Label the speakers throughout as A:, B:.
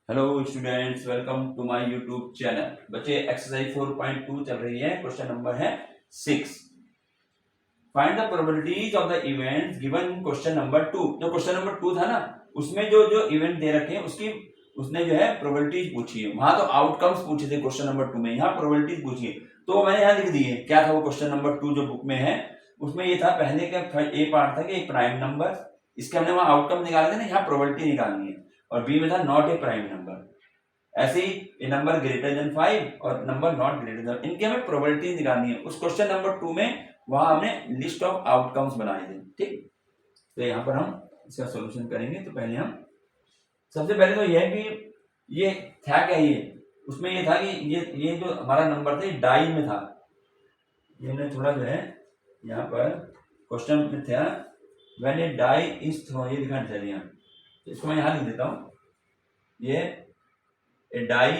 A: Hello students, welcome to my YouTube channel. बच्चे exercise 4.2 चल रही है। क्वेश्चन नंबर है 6। Find the probabilities of the events given in question number 2। जो question number 2 था ना, उसमें जो जो इवेंट दे रखे हैं उसकी उसने जो है प्रोबेबिलिटीज पूछी है। वहां तो आउटकम्स पूछे थे क्वेश्चन नंबर 2 में, यहाँ प्रोबेबिलिटीज पूछी है। तो मैंने यहाँ लिख दी है। क्या था वो क्वेश्चन नंबर 2 जो बुक में है, उसमें ये था पहले का ए पार्ट था कि एक प्राइम नंबर, इसके हमने वहां आउटकम निकाले थे ना, यहाँ प्रोबेबिलिटी निकालनी है। और बी में था नॉट ए प्राइम नंबर। ऐसे ही ए नंबर ग्रेटर देन 5 और नंबर नॉट ग्रेटर देन, इनकी हमें प्रोबेबिलिटी निकालनी है। उस क्वेश्चन नंबर 2 में वहां हमने लिस्ट ऑफ आउटकम्स बनाए थे। ठीक, तो यहाँ पर हम इसका सॉल्यूशन करेंगे। तो पहले हम सबसे पहले तो यह कि ये था क्या, ये उसमें ये था कि ये जो हमारा नंबर था ये डाई में था। ये हमने थोड़ा जो है यहाँ पर क्वेश्चन में था when a die is thrown, ये दिखाना चाहिए यहाँ। तो इसको मैं यहाँ लिख देता हूँ। ये ए डाई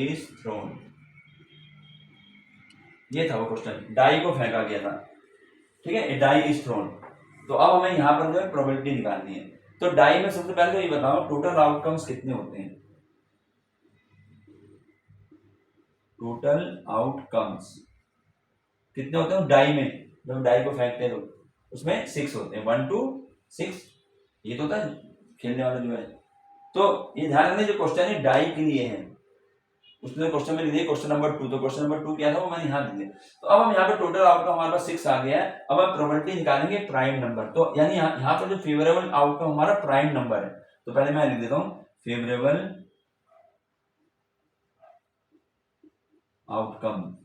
A: इज थ्रोन, ये था वो क्वेश्चन। डाई को फेंका गया था। ठीक है, ए डाई इज थ्रोन। तो अब हमें यहाँ पर जो है प्रोबेबिलिटी निकालनी है। तो डाई में सबसे पहले तो ये बताओ टोटल आउटकम्स कितने होते हैं। टोटल आउटकम्स कितने होते हैं डाई में, जब डाई को फेंकते हैं तो उसमें 6 होते हैं। 1 to 6 ये तो होता है खेलने वाला जो है। तो ये ध्यान रखना, जो क्वेश्चन है डाई के लिए है। उसने क्वेश्चन में लिख दिया क्वेश्चन नंबर 2, तो क्वेश्चन नंबर 2 क्या था वो मैंने यहाँ लिख दिया। तो अब हम यहाँ पे टोटल आउटकम हमारे पास 6 आ गया है। अब हम प्रोबेबिलिटी निकालेंगे प्राइम नंबर। तो यानी यहाँ पर जो फेवरेबल आउटकम हमारा प्राइम नंबर है। तो पहले मैं लिख देता हूँ फेवरेबल आउटकम।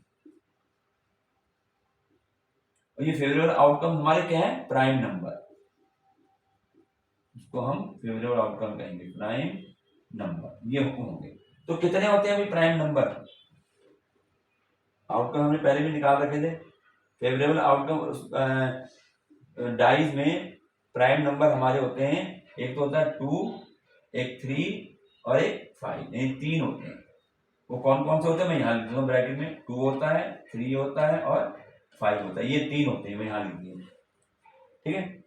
A: और ये फेवरेबल आउटकम हमारे क्या है, प्राइम नंबर। इसको हम फेवरेबल आउटकम कहेंगे, प्राइम नंबर ये होंगे। तो कितने होते हैं अभी प्राइम नंबर? आउटकम हमने पहले भी निकाल रखे थे। फेवरेबल आउटकम डाइज में प्राइम नंबर हमारे होते हैं, एक तो होता है 2, एक 3 और एक 5, ये 3 होते हैं। वो कौन कौन से होते हैं मैं यहाँ लिख देता हूँ ब्रैकेट में। 2 होता है, 3 होता है और 5 होता है। ये 3 होते हैं, मैं यहाँ लिख दिया। ठीक है,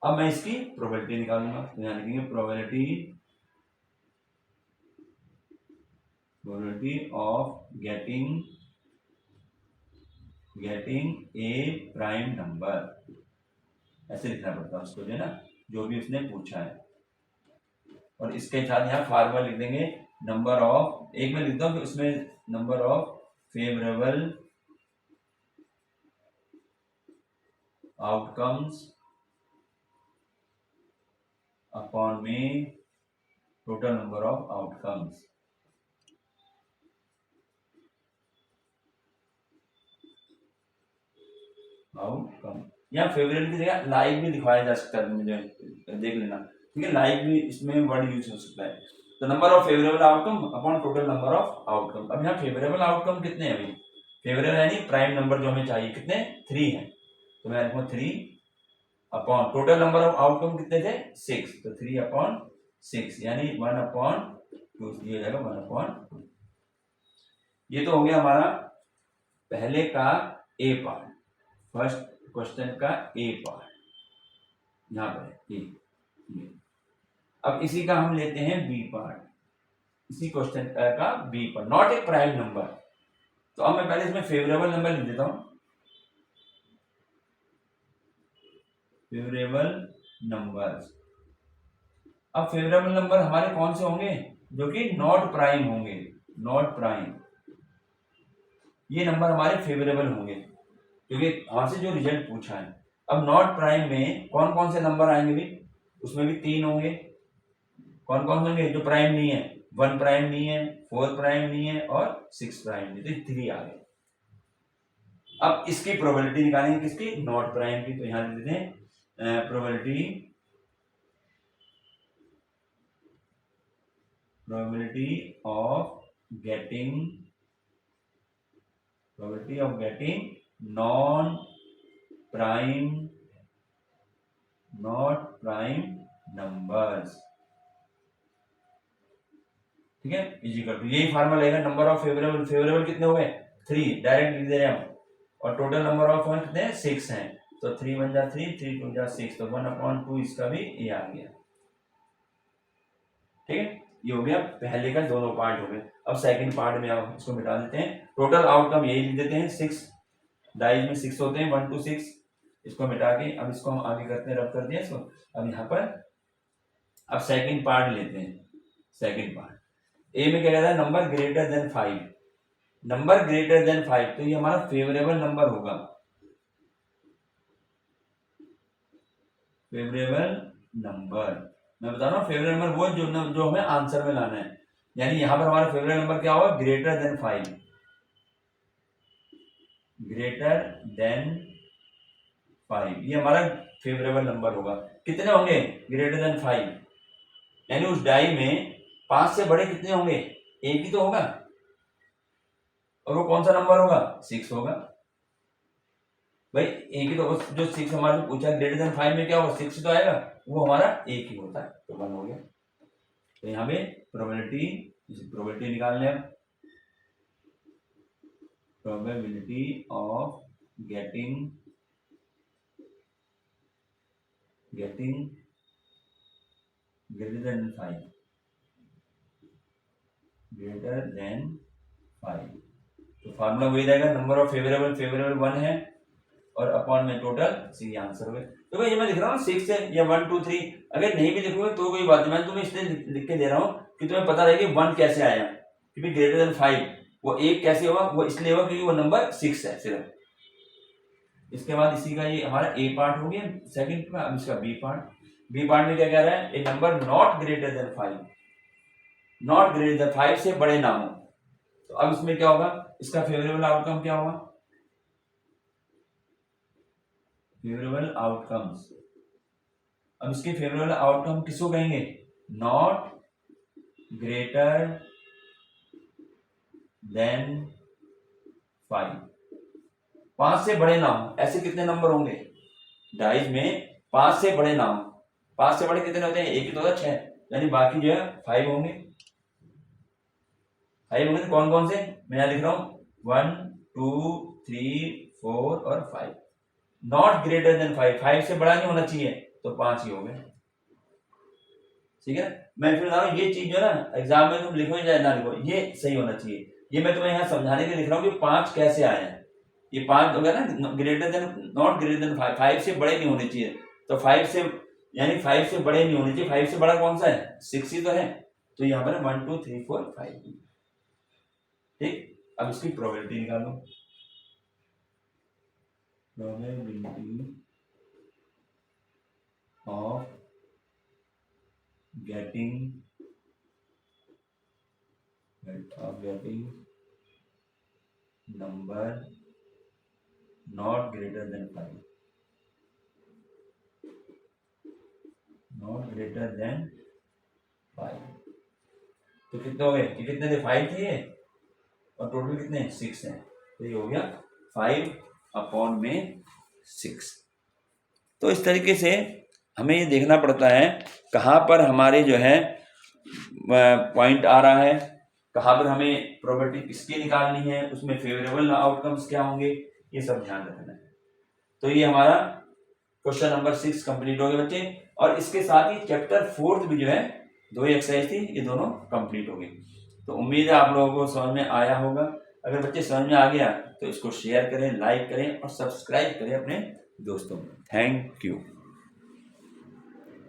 A: अब मैं इसकी प्रोबेबिलिटी निकालूंगा। तो यहाँ लिखेंगे probability of getting a prime number, ऐसे लिखना पड़ता है उसको जो है ना, जो भी उसने पूछा है। और इसके साथ यहाँ फार्मूला लिख देंगे नंबर ऑफ, एक में लिखता हूँ कि उसमें number of favourable outcomes upon में total number of outcomes. Outcome यहाँ फेवरेट की जगह लाइक भी दिखाया जा सकता है, मुझे देख लेना। ठीक है, लाइक भी इसमें वर्ड यूज हो सकता है। तो number of favourable outcome upon total number of outcome. अब यहाँ फेवरेबल आउटकम कितने हैं अभी? फेवरेबल यानी प्राइम नंबर जो हमें चाहिए, कितने? 3 है। तो मैं लिखूंगा 3 upon total number of outcome कितने थे? 6। तो 3 अपॉन 6 यानी 1 अपॉन 2, ये हो जाएगा 1 अपॉन 2। ये तो हो गया हमारा पहले का ए पार्ट, फर्स्ट क्वेश्चन का ए पार्ट यहाँ पर ए। अब इसी का हम लेते हैं बी पार्ट, इसी क्वेश्चन का B part, not a prime number. तो अब मैं पहले इसमें फेवरेबल नंबर लिख देता हूं। फेवरेबल नंबर्स, अब फेवरेबल नंबर हमारे कौन से होंगे? जो कि नॉट प्राइम होंगे। नॉट प्राइम ये नंबर हमारे फेवरेबल होंगे, क्योंकि हमसे जो रिजल्ट पूछा है। अब नॉट प्राइम में कौन कौन से नंबर आएंगे भी? उसमें भी 3 होंगे। कौन कौन होंगे? जो प्राइम नहीं है, 1 प्राइम नहीं है, 4 प्राइम नहीं है और 6 प्राइम नहीं, तो 3 आ गए। अब इसकी प्रोबेबिलिटी निकालेंगे, किसकी? नॉट प्राइम की। तो यहां लिख देते हैं probability of getting not prime numbers. ठीक है, इजिकल टू यही फार्मूला लगेगा। नंबर ऑफ फेवरेबल कितने हो गए? 3 डायरेक्ट लिख दे रहे हैं हम। और टोटल नंबर ऑफ कितने हैं? 6 हैं। तो 3 1 जा 3, 3 2 जा 6, तो 1/2 इसका भी ये आ गया। ठीक है, ये हो गया पहले का दोनों पार्ट हो गए। अब सेकंड पार्ट में आप इसको मिटा देते हैं। टोटल आउटकम यही लिख देते हैं 6, डाइज में 6 होते हैं 1 to 6, इसको मिटा के अब इसको हम आगे करते हैं, रब कर दिया इसको। अब यहाँ पर अब सेकंड पार्ट लेते हैं। सेकंड पार्ट ए में क्या कहता है, number greater than 5, number greater than 5, तो ये हमारा फेवरेबल नंबर होगा, फेवरेबल नंबर। मैं बता रहा हूँ फेवरेबल नंबर वो जो हमें आंसर में लाना है, यानी यहां पर हमारा फेवरेबल नंबर क्या होगा, ग्रेटर देन 5, ग्रेटर देन 5, ये हमारा फेवरेबल नंबर होगा। कितने होंगे, ग्रेटर देन 5, यानी उस डाई में 5 से बड़े कितने होंगे, एक ही तो होगा, और वो कौन सा नंबर होगा, 6 होगा। भाई एक ही तो, जो 6 हमारे से पूछा ग्रेटर देन 5 में क्या होगा, 6 तो आएगा, वो हमारा एक ही होता है, तो 1 हो गया। तो यहाँ पे प्रोबेबिलिटी निकालने, अब probability of getting greater than 5, greater than 5, तो फार्मूला वही रहेगा, नंबर ऑफ फेवरेबल 1 है, और अपॉन में टोटल, सी आंसर हुए। तो भाई ये मैं लिख रहा हूँ 6 है या 1 2 3, अगर नहीं भी लिखोगे तो कोई बात नहीं, मैं तुम्हें इसलिए लिख के दे रहा हूँ कि तुम्हें पता रहे कि 1 कैसे आया, क्योंकि ग्रेटर देन 5 वो 1 कैसे होगा, वो इसलिए होगा क्योंकि वो नंबर 6 है सिर्फ। इसके बाद इसी का ये हमारा ए पार्ट हो गया सेकंड का। अब इसका बी पार्ट में क्या कह रहा है, a number not greater than 5, not greater than 5 से बड़े ना हो, तो अब इसमें क्या होगा, इसका फेवरेबल आउटकम क्या होगा, फेवरेबल आउटकम्स। अब इसके फेवरेबल आउटकम किसको कहेंगे, नॉट ग्रेटर देन 5, 5 से बड़े ना हो, ऐसे कितने नंबर होंगे डाइज में, 5 से बड़े ना हो, 5 से बड़े कितने होते हैं, एक ही तो होता है 6, यानी बाकी जो है 5 होंगे। 5 होंगे तो कौन कौन से, मैं यहां लिख रहा हूं 1 2 3 4 और 5, नॉट ग्रेटर देन 5, 5 से बड़ा नहीं होना चाहिए, तो 5 ही हो गए। ठीक है, मैं फिर बता रहा हूं ये चीज जो है ना, एग्जाम में तुम लिखो या ना लिखो, ये सही होना चाहिए। ये मैं तुम्हें यहाँ समझाने के लिए लिख रहा हूँ कि 5 कैसे आए हैं। ये 5 हो गया ना, greater than, not greater than 5, 5 से बड़े नहीं होने चाहिए, तो 5 से, यानी 5 से बड़े नहीं होने चाहिए, 5 से बड़ा कौन सा है, 6 ही तो है, तो यहाँ पर 1 2 3 4 5। ठीक, अब इसकी प्रोबेबिलिटी निकालो, probability of getting number not greater than 5, not greater than 5, तो कितने हो गए, कितने थे, 5 थे, और टोटल कितने 6 हैं, तो ये हो गया 5/6। तो इस तरीके से हमें ये देखना पड़ता है कहाँ पर हमारे जो है पॉइंट आ रहा है, कहाँ पर हमें प्रोबेबिलिटी किसकी निकालनी है, उसमें फेवरेबल आउटकम्स क्या होंगे, ये सब ध्यान रखना है। तो ये हमारा क्वेश्चन नंबर 6 कंप्लीट हो गए बच्चे, और इसके साथ ही चैप्टर 4 भी जो है 2 एक्सरसाइज थी, ये दोनों कंप्लीट हो गई। तो उम्मीद है आप लोगों को समझ में आया होगा। अगर बच्चे समझ में आ गया तो इसको शेयर करें, लाइक करें और सब्सक्राइब करें अपने दोस्तों में। Thank you.